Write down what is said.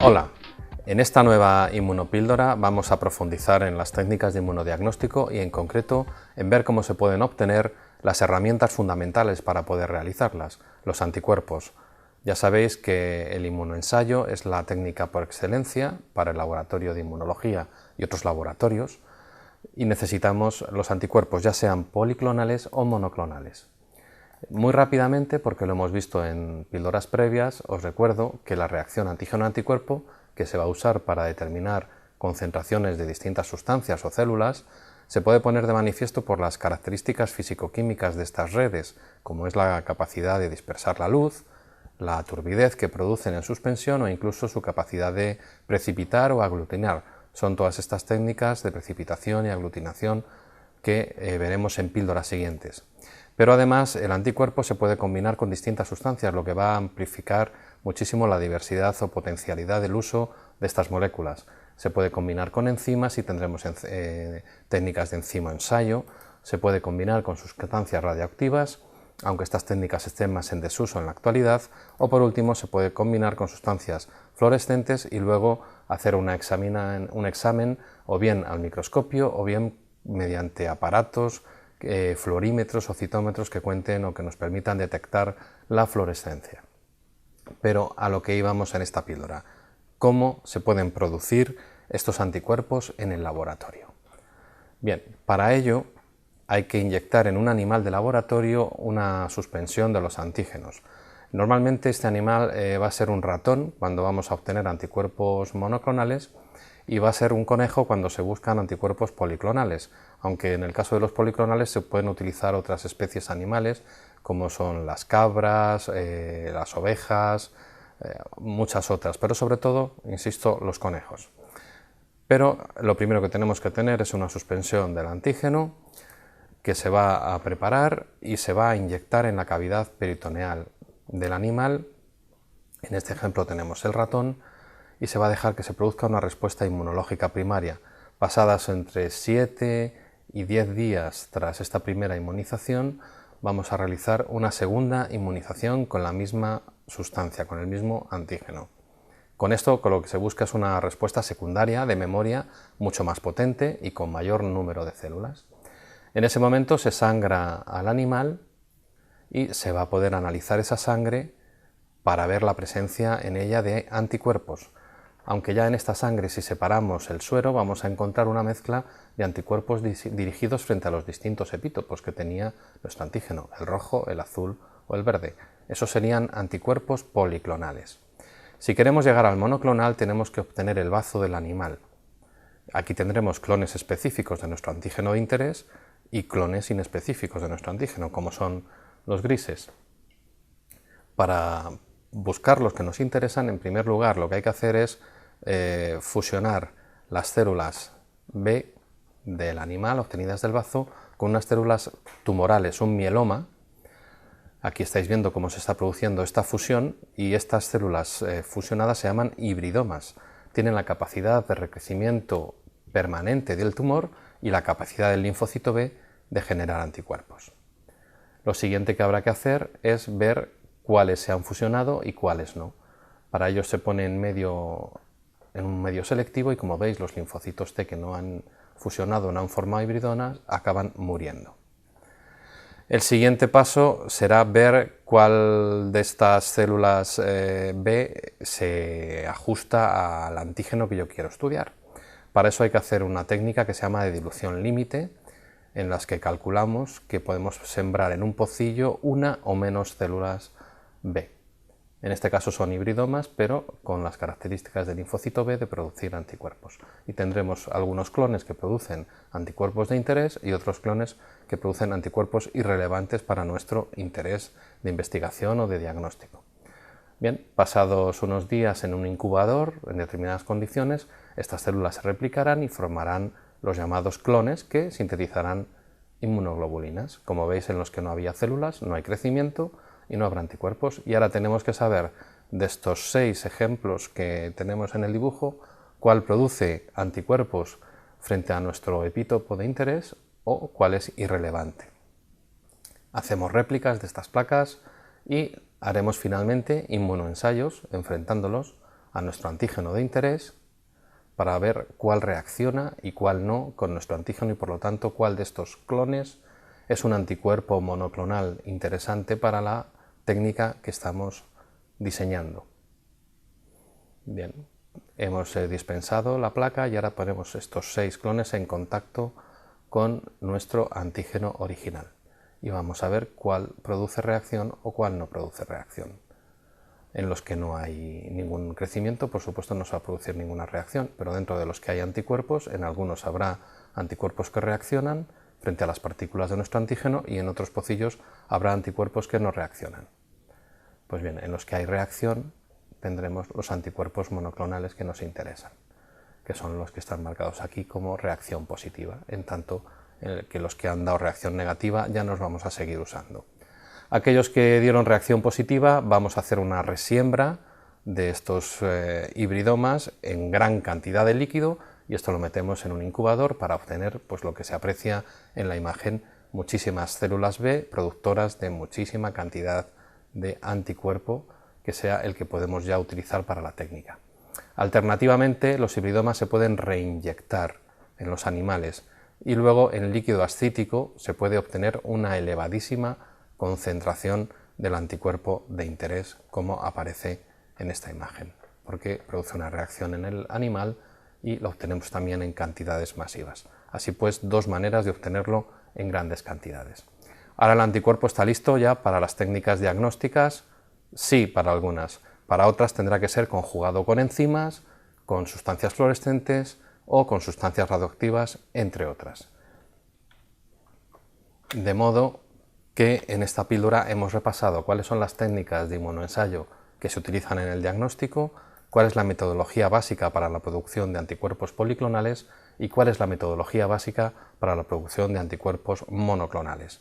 Hola, en esta nueva inmunopíldora vamos a profundizar en las técnicas de inmunodiagnóstico y en concreto en ver cómo se pueden obtener las herramientas fundamentales para poder realizarlas, los anticuerpos. Ya sabéis que el inmunoensayo es la técnica por excelencia para el laboratorio de inmunología y otros laboratorios y necesitamos los anticuerpos ya sean policlonales o monoclonales. Muy rápidamente, porque lo hemos visto en píldoras previas, os recuerdo que la reacción antígeno-anticuerpo, que se va a usar para determinar concentraciones de distintas sustancias o células, se puede poner de manifiesto por las características físico-químicas de estas redes, como es la capacidad de dispersar la luz, la turbidez que producen en suspensión o incluso su capacidad de precipitar o aglutinar. Son todas estas técnicas de precipitación y aglutinación que veremos en píldoras siguientes. Pero además el anticuerpo se puede combinar con distintas sustancias, lo que va a amplificar muchísimo la diversidad o potencialidad del uso de estas moléculas. Se puede combinar con enzimas y tendremos técnicas de enzimo-ensayo, se puede combinar con sustancias radioactivas, aunque estas técnicas estén más en desuso en la actualidad, o por último se puede combinar con sustancias fluorescentes y luego hacer un examen o bien al microscopio o bien mediante aparatos, fluorímetros o citómetros que cuenten o que nos permitan detectar la fluorescencia. Pero a lo que íbamos en esta píldora, ¿cómo se pueden producir estos anticuerpos en el laboratorio? Bien, para ello hay que inyectar en un animal de laboratorio una suspensión de los antígenos. Normalmente este animal va a ser un ratón cuando vamos a obtener anticuerpos monoclonales y va a ser un conejo cuando se buscan anticuerpos policlonales, aunque en el caso de los policlonales se pueden utilizar otras especies animales como son las cabras, las ovejas, muchas otras, pero sobre todo, insisto, los conejos. Pero lo primero que tenemos que tener es una suspensión del antígeno que se va a preparar y se va a inyectar en la cavidad peritoneal del animal. En este ejemplo tenemos el ratón y se va a dejar que se produzca una respuesta inmunológica primaria. Pasadas entre 7 y 10 días tras esta primera inmunización, vamos a realizar una segunda inmunización con la misma sustancia, con el mismo antígeno. Con esto, con lo que se busca es una respuesta secundaria de memoria mucho más potente y con mayor número de células. En ese momento se sangra al animal y se va a poder analizar esa sangre para ver la presencia en ella de anticuerpos. Aunque ya en esta sangre, si separamos el suero, vamos a encontrar una mezcla de anticuerpos dirigidos frente a los distintos epítopos que tenía nuestro antígeno, el rojo, el azul o el verde. Esos serían anticuerpos policlonales. Si queremos llegar al monoclonal, tenemos que obtener el bazo del animal. Aquí tendremos clones específicos de nuestro antígeno de interés y clones inespecíficos de nuestro antígeno, como son los grises. Para buscar los que nos interesan, en primer lugar, lo que hay que hacer es fusionar las células B del animal obtenidas del bazo con unas células tumorales, un mieloma. Aquí estáis viendo cómo se está produciendo esta fusión y estas células fusionadas se llaman hibridomas. Tienen la capacidad de recrecimiento permanente del tumor y la capacidad del linfocito B de generar anticuerpos. Lo siguiente que habrá que hacer es ver cuáles se han fusionado y cuáles no. Para ello se pone en un medio selectivo y, como veis, los linfocitos T que no han fusionado, no han formado hibridomas, acaban muriendo. El siguiente paso será ver cuál de estas células B se ajusta al antígeno que yo quiero estudiar. Para eso hay que hacer una técnica que se llama de dilución límite, en las que calculamos que podemos sembrar en un pocillo una o menos células B. En este caso son hibridomas, pero con las características del linfocito B de producir anticuerpos. Y tendremos algunos clones que producen anticuerpos de interés y otros clones que producen anticuerpos irrelevantes para nuestro interés de investigación o de diagnóstico. Bien, pasados unos días en un incubador, en determinadas condiciones, estas células se replicarán y formarán los llamados clones que sintetizarán inmunoglobulinas. Como veis, en los que no había células no hay crecimiento y no habrá anticuerpos. Y ahora tenemos que saber, de estos 6 ejemplos que tenemos en el dibujo, cuál produce anticuerpos frente a nuestro epítopo de interés o cuál es irrelevante. Hacemos réplicas de estas placas y haremos finalmente inmunoensayos enfrentándolos a nuestro antígeno de interés para ver cuál reacciona y cuál no con nuestro antígeno y por lo tanto cuál de estos clones es un anticuerpo monoclonal interesante para la técnica que estamos diseñando. Bien, hemos dispensado la placa y ahora ponemos estos 6 clones en contacto con nuestro antígeno original y vamos a ver cuál produce reacción o cuál no produce reacción. En los que no hay ningún crecimiento, por supuesto no se va a producir ninguna reacción, pero dentro de los que hay anticuerpos, en algunos habrá anticuerpos que reaccionan frente a las partículas de nuestro antígeno y en otros pocillos habrá anticuerpos que no reaccionan. Pues bien, en los que hay reacción tendremos los anticuerpos monoclonales que nos interesan, que son los que están marcados aquí como reacción positiva, en tanto que los que han dado reacción negativa ya nos vamos a seguir usando. Aquellos que dieron reacción positiva vamos a hacer una resiembra de estos hibridomas en gran cantidad de líquido y esto lo metemos en un incubador para obtener pues, lo que se aprecia en la imagen, muchísimas células B productoras de muchísima cantidad de anticuerpo que sea el que podemos ya utilizar para la técnica. Alternativamente, los hibridomas se pueden reinyectar en los animales y luego en líquido ascítico se puede obtener una elevadísima concentración del anticuerpo de interés, como aparece en esta imagen, porque produce una reacción en el animal y lo obtenemos también en cantidades masivas. Así pues, 2 maneras de obtenerlo en grandes cantidades. Ahora el anticuerpo está listo ya para las técnicas diagnósticas. Sí, para algunas. Para otras tendrá que ser conjugado con enzimas, con sustancias fluorescentes o con sustancias radioactivas, entre otras. De modo que en esta píldora hemos repasado cuáles son las técnicas de inmunoensayo que se utilizan en el diagnóstico, cuál es la metodología básica para la producción de anticuerpos policlonales y cuál es la metodología básica para la producción de anticuerpos monoclonales.